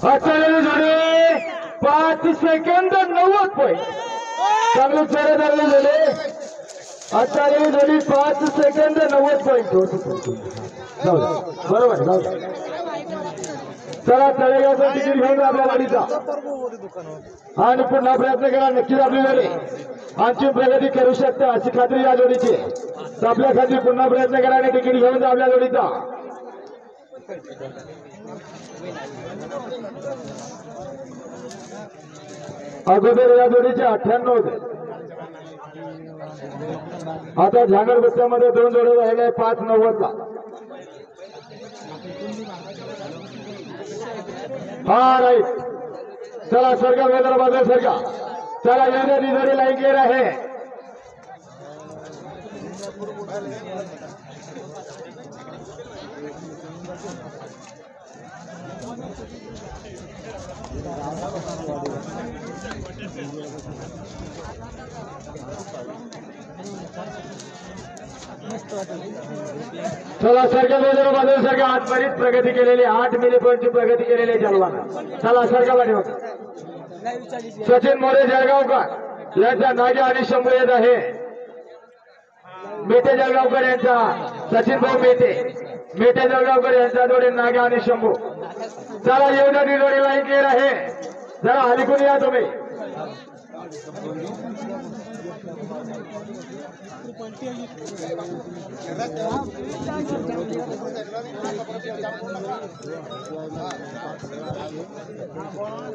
आचार्य जोडे 5 second 90 point चांगले चेहरे धरले झाले। आचार्य जोडी 5 सेकंद 90 पॉईंट बरोबर जाऊ चला तळेगावचा तिकीट घेऊन आपल्या गाडीचा आणि पुन्हा प्रयत्न करा नक्कीच आपली जोडी आणखी प्रगती करू शकते अशी खात्री या जोडीची। आपल्या खात्री पुन्हा प्रयत्न करा आणि तिकीट घेऊन जा आपल्या जोडीचा। अगोदर या जोडीचे 98 होते आता झांगड बस्त्यामध्ये 2 जोडे राहिले 590 ला। हा राईट चला सरका वेदर बाजार सरका चला येऊन ती जोडी लाईन क्लिअर आहे। चला सरकार वेदर बाजार सरका आज बरीच प्रगती केलेली 8 मिली पॉईंटची प्रगती केलेली जलवाना। चला सरका पाठीमागे सचिन मोरे जळगावकर यांचा नागे आणि शंभू येत आहे। मेटे जळगावकर यांचा सचिन भाऊ मेटे जळगावकर यांचा जोडी नागे आणि शंभू। चला येऊ द्या ती जोडी लाईन क्लिअर आहे जरा अलीकडून या तुम्ही।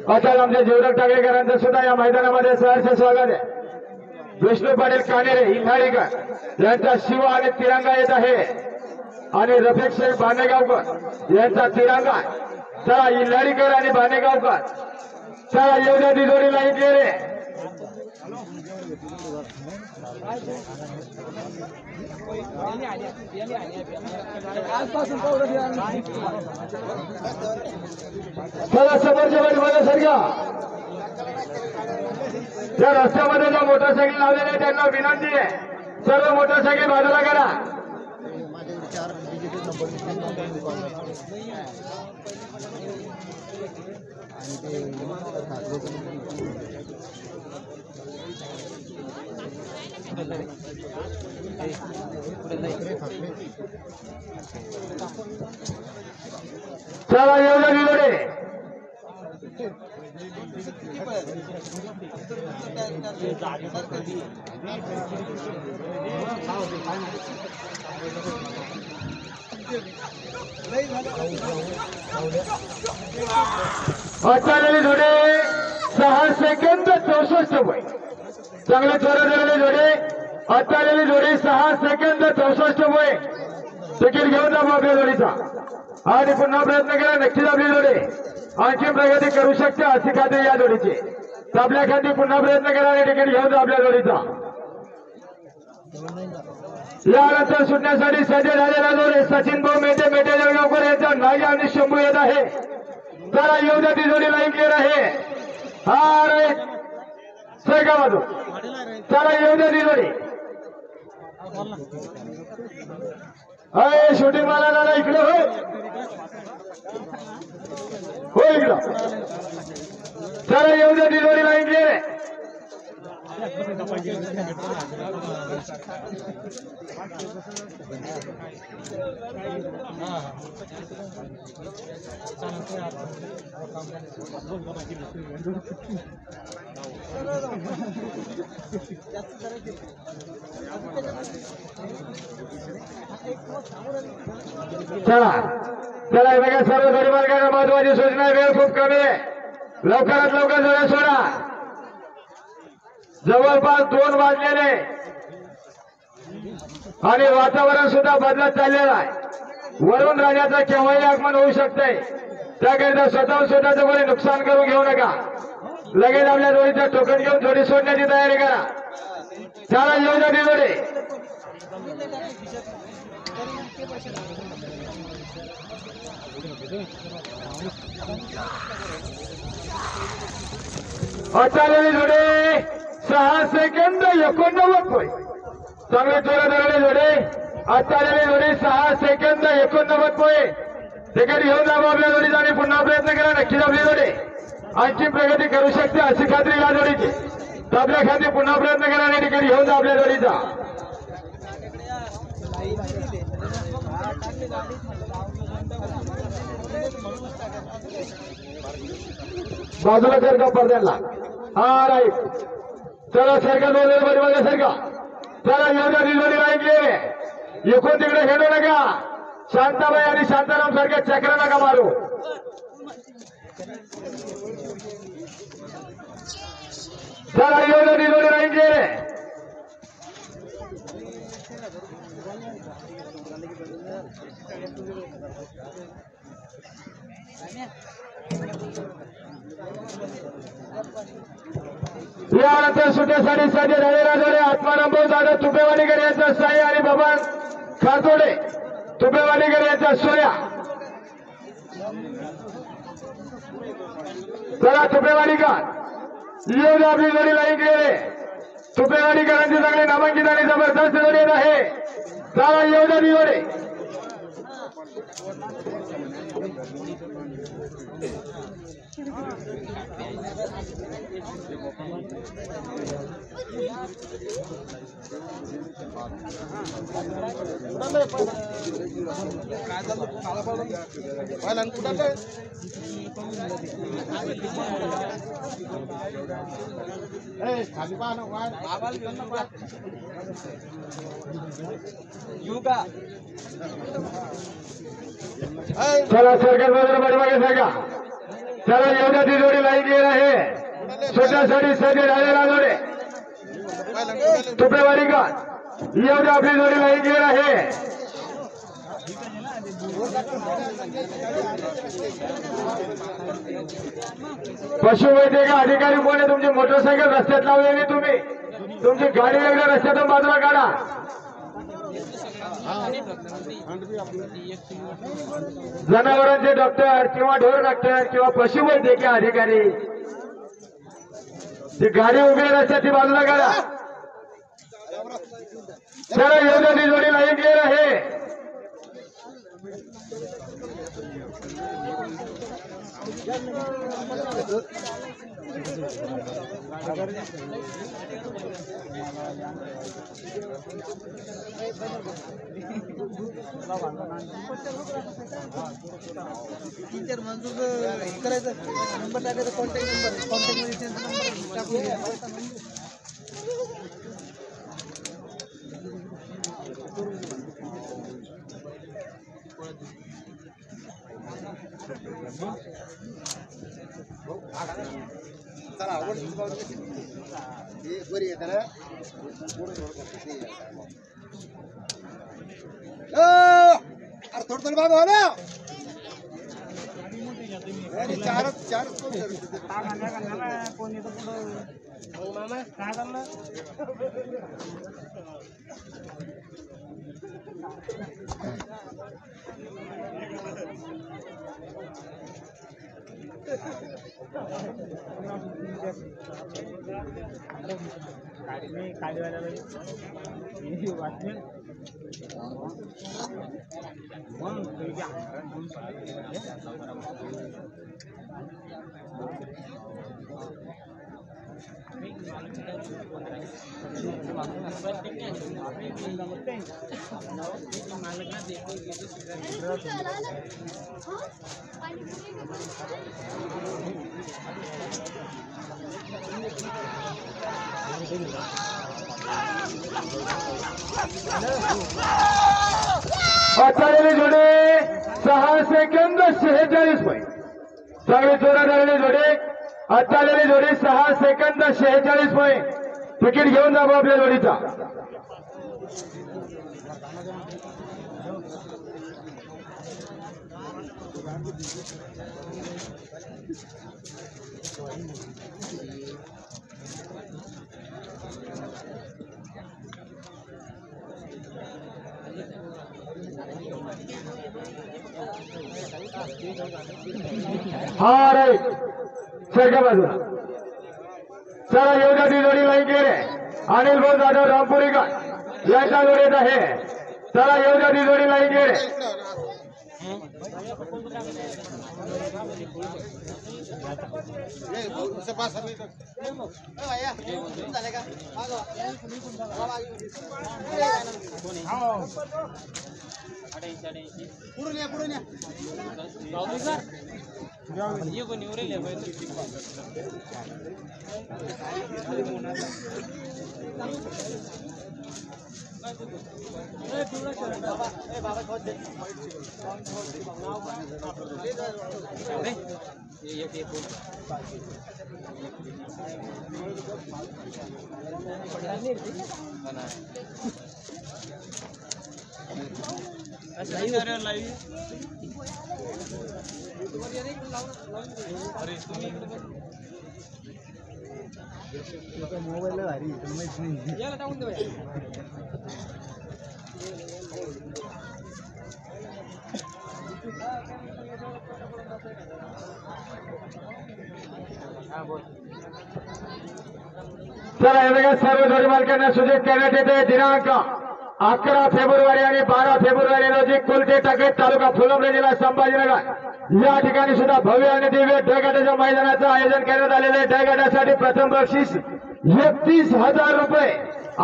अचाल आमच्या जीवरक टाकळेकरांचं सुद्धा या मैदानामध्ये सहर्ष स्वागत आहे। विष्णू पाटील कानेरे इल्हाळीकर यांचा शिव आणि तिरंगा येत आहे आणि रफिक शेख बानेगावकर यांचा तिरंगा। चला इल्हाळीकर आणि बानेगावकर चला येऊ द्या ती जोडी लाईन क्लिअर आहे। चला समोरच्या बाजूला सरका त्या रस्त्यामध्ये ज्या मोटरसायकल लावलेल्या आहेत त्यांना विनंती आहे सर्व मोटरसायकल बाजूला करा। चला येऊ द्या जोडी आचार्य जोडे 6 सेकंद 64 पॉईंट चांगले चोरा झालेले जोडे। आचार्य जोडी 6 सेकंद 64 पॉईंट तिकीट घेऊन जा आपल्या जोडीचा आणि पुन्हा प्रयत्न करा नक्कीच आपली जोडी आणखी प्रगती करू शकते अशी खात्री या जोडीची। आपल्या खाती पुन्हा प्रयत्न करा आणि तिकीट घेऊन जा आपल्या जोडीचा। यानंतर सुटण्यासाठी सज्ज झालेला जोडी सचिन भाऊ मेटे जळगावकर यांचा नागे आणि शंभू येत आहे। चला येऊ द्या ती जोडी लाईन क्लिअर आहे। हा राईट सरका बाजू चला येऊ द्या ती जोडी। अरे शूटिंग मला झाला इकडे हो इकडं चला येऊ द्या ती जोडी लाईन क्लिअर आहे। चला चला बघा सर्व जोडी मार्गाने महत्वाची सूचना वेळ खूप कमी आहे लवकरात लवकर जोड्या सोडा। जवळपास 2 वाजलेले आणि वातावरण सुद्धा बदलत चाललेलं आहे। वरुण राजाचं केव्हाही आगमन होऊ शकते त्याकरिता स्वतःचं कोणी नुकसान करून घेऊ नका। लगेच आपल्या जोडीचं टोकन घेऊन जोडी सोडण्याची तयारी करा। चला येऊ द्या ती जोडी। आचार्य जोडे 6 सेकंद 89 पॉईंट चांगले चोरा धरले जोडे। आचार्य जोडे 6 सेकंद 89 पॉईंट तिकीट घेऊन जा आपल्या जोडीचा आणि पुन्हा प्रयत्न करा. नक्कीच आपली जोडी आणखी प्रगती करू शकते अशी खात्री या जोडीची. तर आपल्या खाती पुन्हा प्रयत्न करा आणि तिकीट घेऊन जा आपल्या जोडीचा. बाजूला सरका पडद्याला. हा राईट. चला सरका बरोबर सरका. चला एवढ्या दिलवडी राहिली एकूण तिकडे हेडू नका. शांताबाई आणि शांताराम सारख्या चक्र नका मारू. चला एवढ्या दिलवडी राहिली. यानंतर सुट्यासाठी सज्ज झालेला जोडे आत्मारामभाऊ जाधव तुपेवाडीकर यांचा साई आणि बबन खारतोडे तुपेवाडीकर यांचा सोया. चला तुपेवाडीकर येऊन आपली जोडी लाईन केले. तुपेवाडीकरांची चांगली नामांकित आणि जबरदस्त जोडी येत आहे. चला येऊन ती जोडी. चला सरकार बाजूला पाठीमागे सरका. चला एवढ्या ती जोडी लाईन गेली आहे. छोट्यासाठी सज्ज झालेला जोडे तुपेवाडीकर एवढ्या आपली जोडी लाईन गेली आहे. पशुवैद्यकीय अधिकारी कोण आहे? तुमची मोटरसायकल रस्त्यात लावलेली तुम्ही तुमची गाडी वेगळ्या रस्त्यातून बाजूला काढा. जनावरांचे डॉक्टर किंवा ढोर डॉक्टर किंवा पशुवैद्यकीय अधिकारी ती गाडी उभी रस्त्याची बाजूला काढा. चला एवढ्या ती जोडी लाईन क्लिअर आहे. टीचर मंजूर करायचं नंबर टाकायचा कॉन्टॅक्ट मध्ये टाकून चला बरी येत ना. अरे थोडं थोडं बाबा ना चारच चारच कोण येतं पुढं मामा काय चाललं. काढवायला वाटलं आचार्याने जोडे 6 सेकंद 46 पॉईंट. चांगली जोरात आलेली जोडे आचार्याने जोडे 6 सेकंद 46 पॉईंट. तिकीट घेऊन जा आपल्या जोडीचा. हा राईट सरका बाजूला. चला एवढ्या ती जोडी लाईन केले. अनिल भाऊ जाधव रामपुरीकर यांच्या जोडीत आहे. चला एवढ्या ती जोडी लाईन केले. पुढून या पुढून या ये कोणी उरेल मोबाईल भारी माहित नाही याला टाकून दे चला हे बघा सर्व जोडी मालकांना सूचित करण्यात येते दिनांक 11 फेब्रुवारी आणि 12 फेब्रुवारी रोजी कुलटे टाके तालुका फुलंब्री जिल्हा संभाजीनगर या ठिकाणी सुद्धा भव्य आणि दिव्य डळगटाच्या मैदानाचं आयोजन करण्यात आलेले डळगटासाठी प्रथम बक्षीस 31,000 रुपये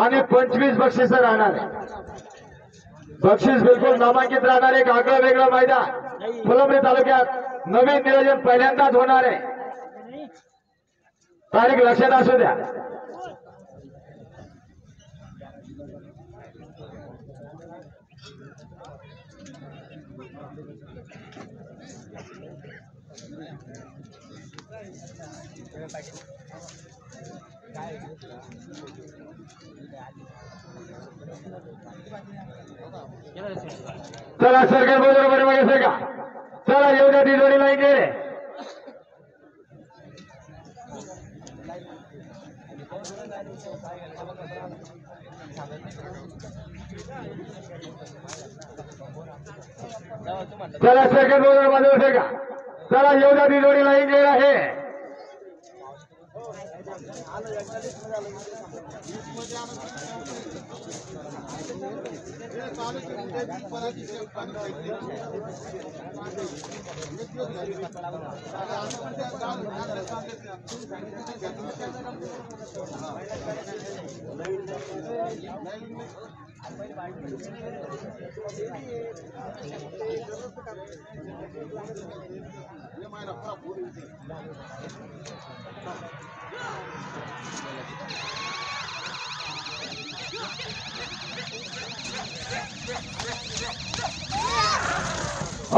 आणि 25 बक्षीस राहणार आहे. बक्षीस बिलकुल नामांकित राहणार एक आगळं वेगळं मैदान फुलंब्री तालुक्यात नवीन नियोजन पहिल्यांदाच होणार आहे. तारीख लक्षात असू द्या. चला सरकार बरोबर बघायचं का. चला येऊ द्या ती जोडी लाईन गेले. चला सरकार बरोबर बाजूला का. चला येऊ द्या ती जोडी लाईन गेले आहे.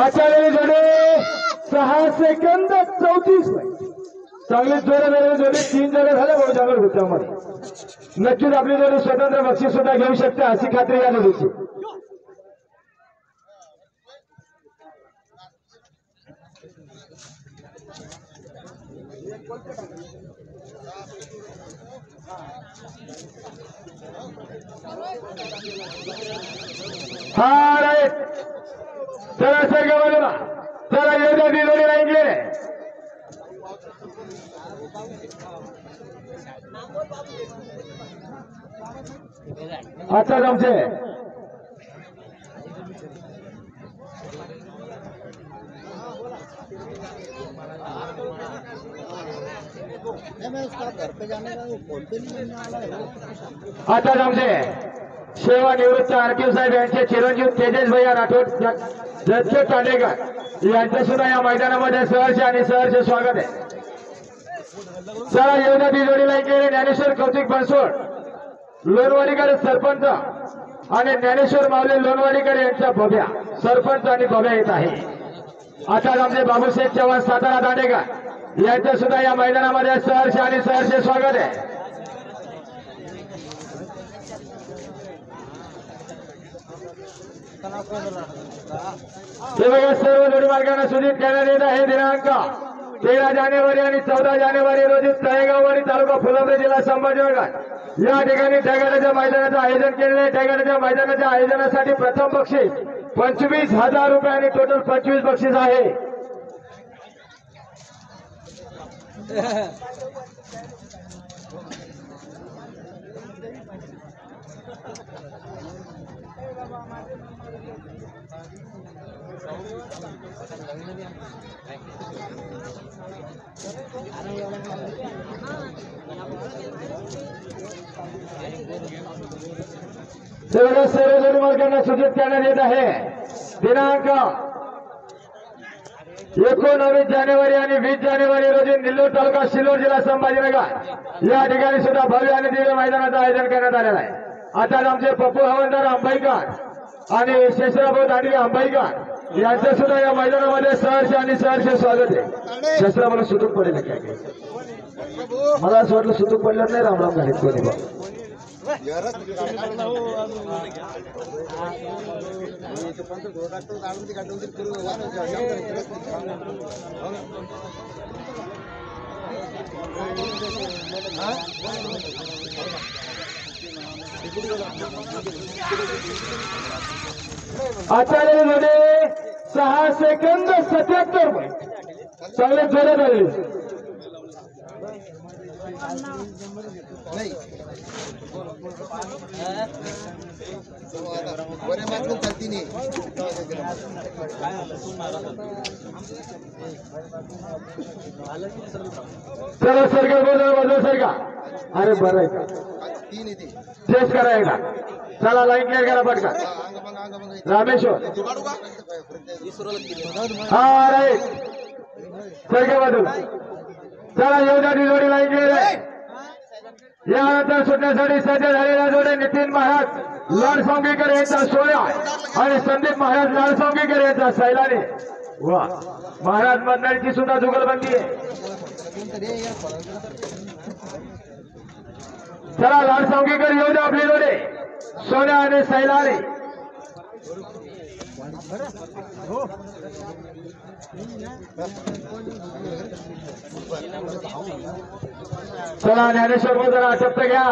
आचार्य जोडे 6 सेकंद 34 चांगली जोडे जोडे 3 जोडे झाले भाऊ जागर होत्यामध्ये. नक्कीच आपली जोडी स्वतंत्र बक्षीस सुद्धा घेऊ शकते अशी खात्री या जोडीची. हा राईट. चला सर का बाजूला. चला येऊ द्या ती जोडी लाईन गेले. अच्छा आमचे मैं उसका घर पे जाने का वो फोन पे नहीं मिलने वाला है. आता आमचे सेवानिवृत्त आरटीओ साहेब यांचे चिरंजीव तेजस भैया राठोड दत्त तांडेकर यांचे सुद्धा या मैदानामध्ये सहर्ष आणि सहर्ष स्वागत आहे. चला येऊ द्या ती जोडी लाईन केली. ज्ञानेश्वर कौतिक बनसोड लोणवाडीकर सरपंच आणि ज्ञानेश्वर मावले लोणवाडीकर यांच्या भव्या सरपंच आणि भव्या येत आहे. आता आमचे बाबूशेठ चव्हाण सातारा दांडेकर यांचं सुद्धा या मैदानामध्ये सहर्ष आणि सहर्ष स्वागत आहे. हे बघा सर्व जोडी मार्गाने सूचित करण्यात येत आहे दिनांक 13 जानेवारी आणि 14 जानेवारी रोजी तळेगाववाडी तालुका फुलंब्री जिल्हा संभाजीनगर या ठिकाणी डळगटाच्या मैदानाचं आयोजन केलेले. डळगटाच्या मैदानाच्या आयोजनासाठी प्रथम बक्षीस 25,000 रुपये आणि टोटल 25 बक्षीस आहे. सर्व जोडी मालकांना सूचित करण्यात येत आहे दिनांक 19 जानेवारी आणि 20 जानेवारी रोजी निल्लोर तालुका शिल्लोड जिल्हा संभाजीनगर या ठिकाणी सुद्धा भव्य आणि दिव्य मैदानाचं आयोजन करण्यात आलेलं आहे. आता आमचे पप्पू हवालदार अंबाईकर आणि शेषराभाऊ दांडगे अंबाईकर यांचं सुद्धा या मैदानामध्ये सहर्ष आणि सहर्ष स्वागत आहे. शेषराभाऊ सुतूक पडेल काय मला असं वाटलं सुतूक पडलं नाही रामराम घालीत कोणी बा आचार्य मध्ये 6 सेकंद 77 रुपये चांगले जोरात आले. बरे मात्र चालती नाही. चला सरकार बाजू सरका. अरे बरं आहे का 3 येते. चेस करा एकदा. चला लाईन क्लिअर करा पटका. रामेश्वर हा राईट सरकार बाजू. चला येऊ द्या जोडी लाईन क्लिअर आहे. यानंतर सुटण्यासाठी सज्ज झालेल्या जोडे नितीन महाराज लाडसोंगीकर यांचा सोहळा आणि संदीप महाराज लाडसोंगीकर यांचा सैलानी. वा महाराज मंडळीची सुद्धा जुगलबंदी आहे. चला लाडसोंगीकर येऊ द्या आपली जोडे सोन्या आणि सैलानी. चला ज्ञानेश्वर भाऊ जरा शब्द घ्या.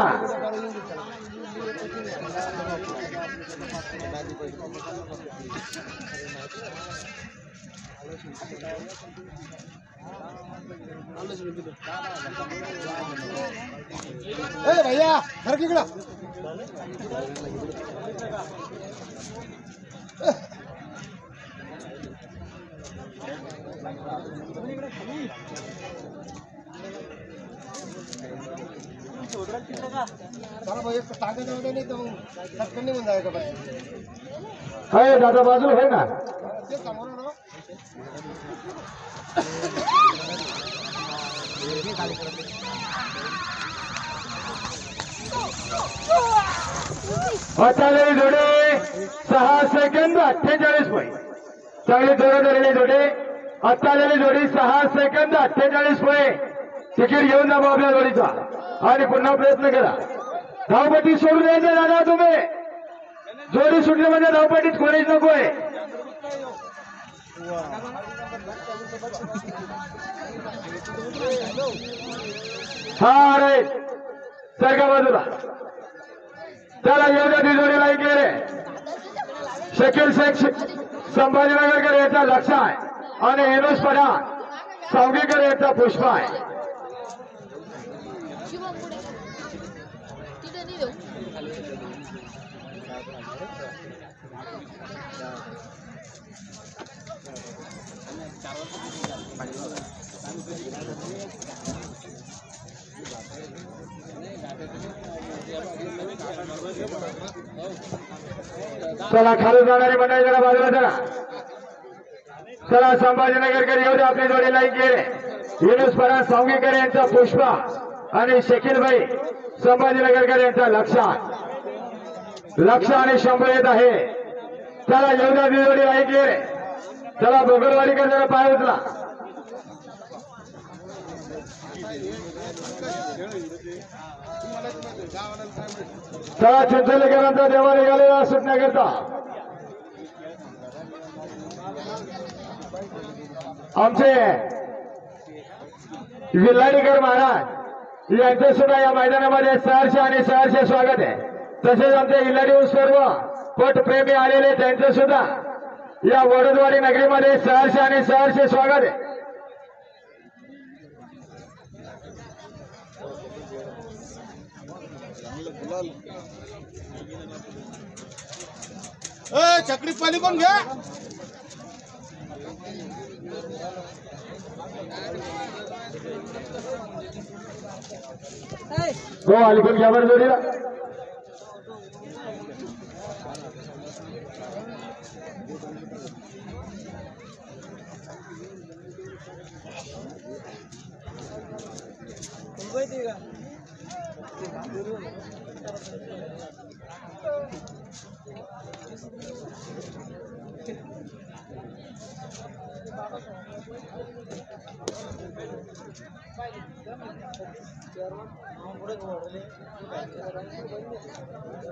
भैया घर इकडं. टाकायचं होतं नाही तर मग टक्कन निघून जायचं. आहे दादा बाजूला आहे ना. ते समोर ना आचार्य जोडे 6 सेकंद 48 पॉईंट चांगली जोरात आलेली जोडे. आता आलेली जोडी 6 सेकंद 48 पॉईंट. तिकीट घेऊन जा आपल्या जोडीचा आणि पुन्हा प्रयत्न करा. धावपट्टी सोडून द्यायचं दादा तुम्ही. जोडी सुटली म्हणजे धावपट्टीत कोणीच नकोय. हा राईट सरका बाजूला. चला येऊ द्या ती जोडी लाईक रे. शकील शेख संभाजीनगरकर याचा लक्ष आहे आणि एनोस पठाण सावगीकर याचा पुष्प आहे. चला खाली जाणारी मंडळी जरा बाजूला चला. चला संभाजीनगरकर येऊ द्या आपली जोडी लाईक रे. युनुस पठाण सावगीकर यांचा पुष्पा आणि शकीलभाई संभाजीनगरकर यांचा लक्ष आणि शंभर येत आहे. चला येऊ द्या ती जोडी लाईक रे. चला बोगलवाडीकर जरा पाय उचला. चला चिंचोलीकरांचा देवा निघालेला सुटण्याकरता. आमचे विल्लाडीकर महाराज यांचे सुद्धा या मैदानामध्ये सहर्ष आणि सहर्ष स्वागत आहे. तसेच आमचे विल्लाडीहून सर्व पटप्रेमी आलेले त्यांचे सुद्धा या वडोदवाडी नगरीमध्ये सहर्ष आणि सहर्ष स्वागत आहे. चकडी पाणी पण घ्या. हो अलीकडे घ्या बरं जोडीला.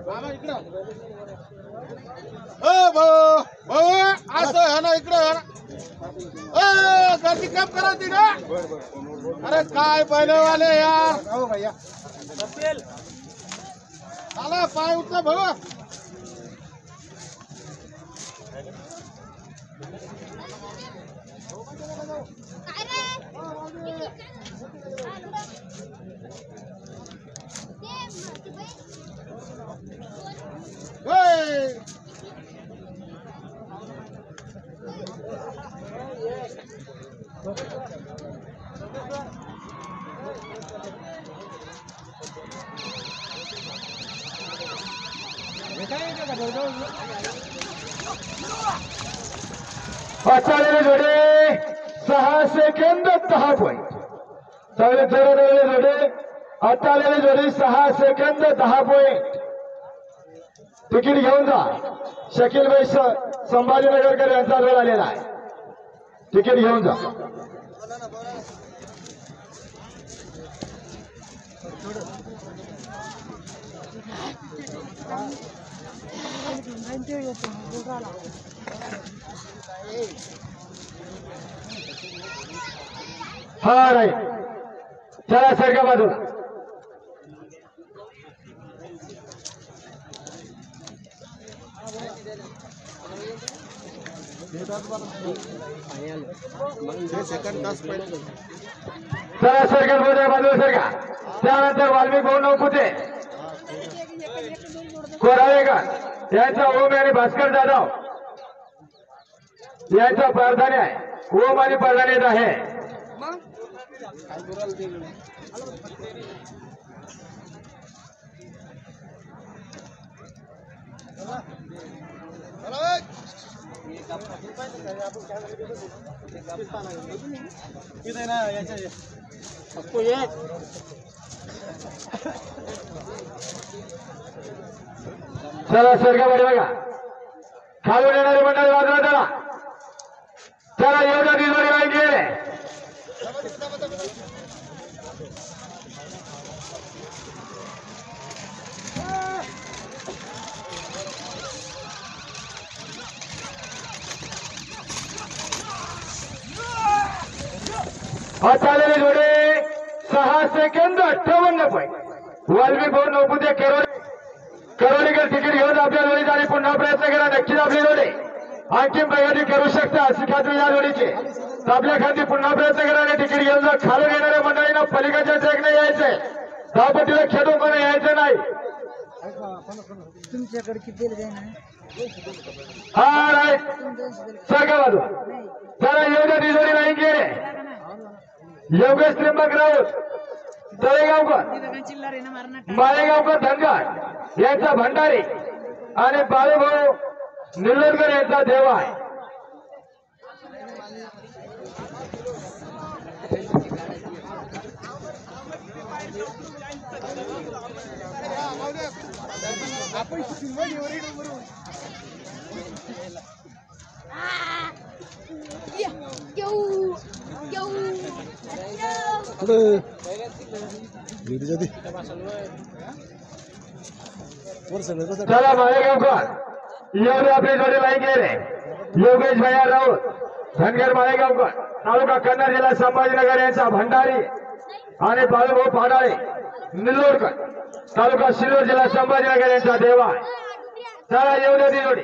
मामा इकडं. भाऊ भाऊ असं है ना इकडं. गर्दी कम करा ती ना. अरे काय पहिले वाले यार. हो भैया आला पाय उठला भाऊ. आचार्य जोडे 6 सेकंद 10 पॉईंट. चांगले जोडे जोडे आचार्य जोडे 6 सेकंद 10 पॉईंट. तिकीट घेऊन जा. शकील भाई संभाजीनगरकर यांचा वेळ आलेला आहे. तिकीट घेऊन जा. हा राईट. चला सरका बाजूला. चला सरकार बाजूला सरका. त्यानंतर वाल्मिक भाऊ नवपुते कोराळेकर यांचा ओम आणि भास्कर जाधव यांचा प्रार्थना आहे. ओम आणि प्रार्थनेत आहे. चला सरकारमध्ये बघा. खालून येणारी मंडळी बाजूला चला. चला एवढ्या दिवसाने लाईन गेले. चालेले जोडे 6 सेकंद 58 पॉईंट. वाल्मिक भाऊ नवपुते करोलीकर तिकीट घेऊन आपल्या जोडीचा आणि पुन्हा प्रयत्न करा. नक्कीच आपली जोडी आणखी प्रगती करू शकता अशी खात्री या जोडीची. आपल्या खाती पुन्हा प्रयत्न करा आणि तिकीट घेऊन जा. खालून येणाऱ्या मंडळींना पलीकडच्या साईडने यायचंय. धावपट्टीला खेळून कोणा यायचं नाही. तुमच्याकडे किती देणं आहे? हा राईट. सरका बाजू. चला एवढ्या दिवसांनी नाही गेले. योगेश त्र्यंबक राऊत तळेगावकर माळेगावकर धनगर यांचा भंडारी आणि बाळूभाऊ निल्लोडकर यांचा देवा आहे. चला माळेगावकर एवढे आपली जोडी लाईन गेले. योगेश भैया राऊत धनगर माळेगावकर तालुका कन्नड जिल्हा संभाजीनगर यांचा भंडारी आणि बाळूभाऊ पाडाळे निल्लोडकर तालुका सिल्लोड जिल्हा संभाजीनगर यांचा देवा. चला एवढ्या ती जोडी.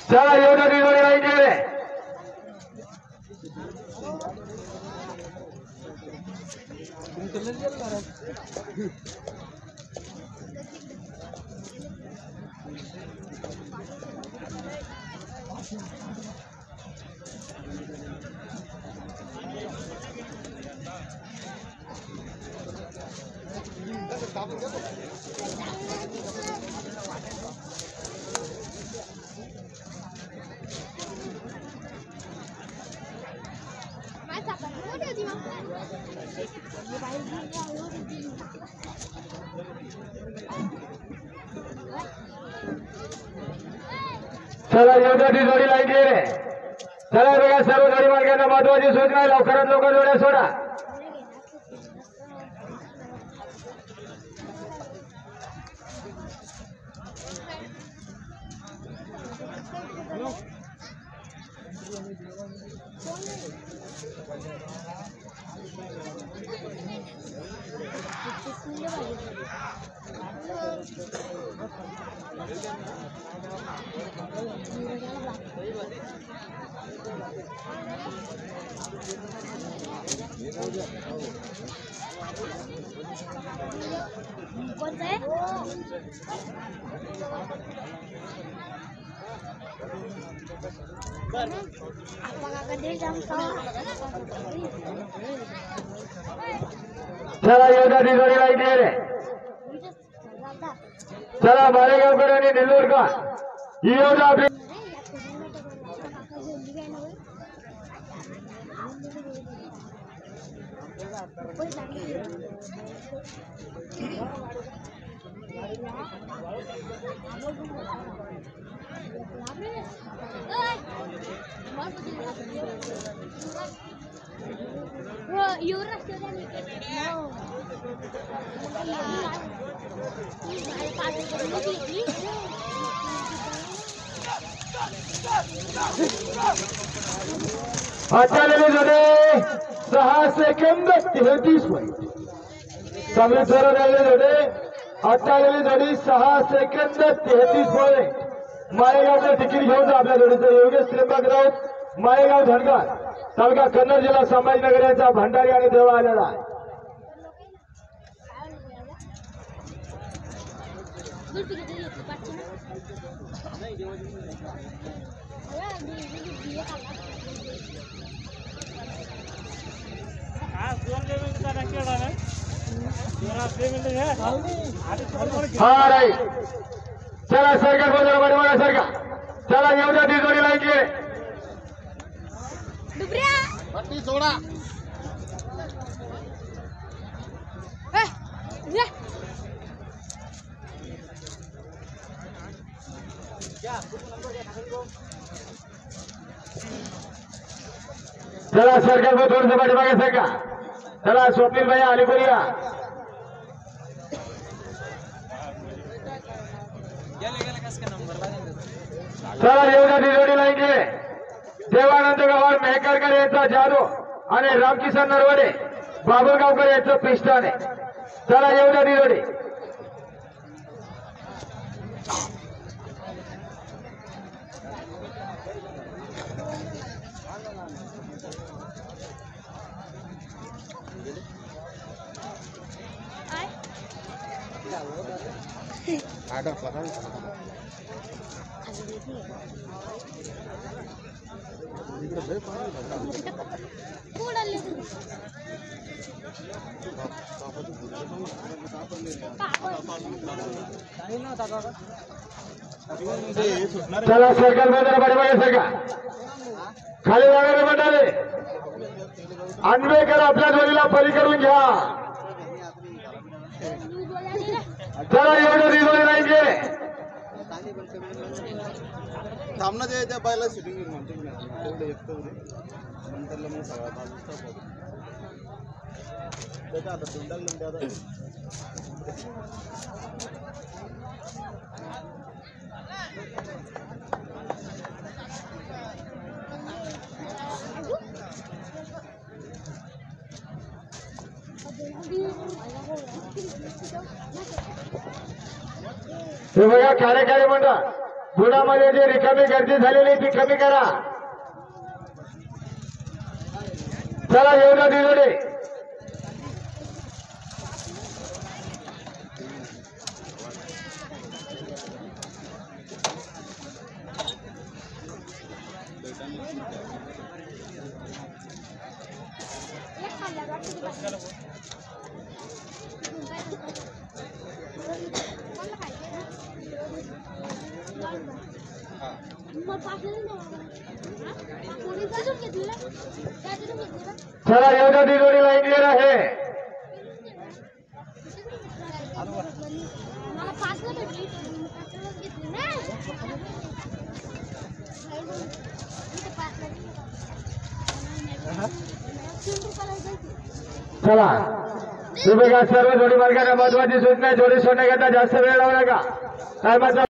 चला एवढं जोडी लाईन गेले चला एवढी जोडी लाईन गेले चला बघा सर्व जोडी मार्गांना महत्वाची सूचना आहे लवकरात लवकर जोड्या सोडा चला एवढी जोडी लाईन गेले चला मालेगावकर आणि नेल्लोरकर एवढा आपली आचार्य जोडे 6 सेकंद 33 पॉइंट चांगली जोर झाले जोडे आचार्य जोडी 6 सेकंद 33 पॉइंट माळेगावचं तिकीट घेऊन जा आपल्या जोडीचं योगेश त्र्यंबक राऊत माळेगाव धनगर तालुका कन्नड जिल्हा संभाजीनगर यांचा भंडारी आणि देवळा आलेला आहे हा राईट चला सरकार बोला बरोबर सरकार चला एवढ्या ती जोडी लाईन गेले पट्टी सोडा चला सरकार को थोडस पाठीमागे सरका चला स्वप्नील भाई अलीपुरिया चला एवढ्या ती जोडी लाईन गेले देवानंद गव्हाण मेहकरकर यांचा जादू आणि रामकिसन नरवडे बाबुळगावकर यांचं पिष्टाने चला एवढ्या ती जोडी चला सरकार बाजार पाठीमागे सरकार खाली जाणारे मंडळी अन्वेकर आपल्या जोडीला परी करून घ्या चला एवढं जोडी नाही गे थांबणं ते त्या बायला शूटिंग तेवढं एकटं नंतरला मग सगळा त्याच्या आता तुंडाल हे बघा कार्यकारी मंडळ गुणामध्ये जी रिकामी गर्दी झालेली ती कमी करा. चला येऊ द्या दिलोडे. चला येऊ द्या दिलोडी लाईन क्लिअर आहे. चला हे बघा सर्व जोडी मार्गाने महत्वाची सूचना जोडी सोडण्याकरता जास्त वेळ लावू नका. टायमाचा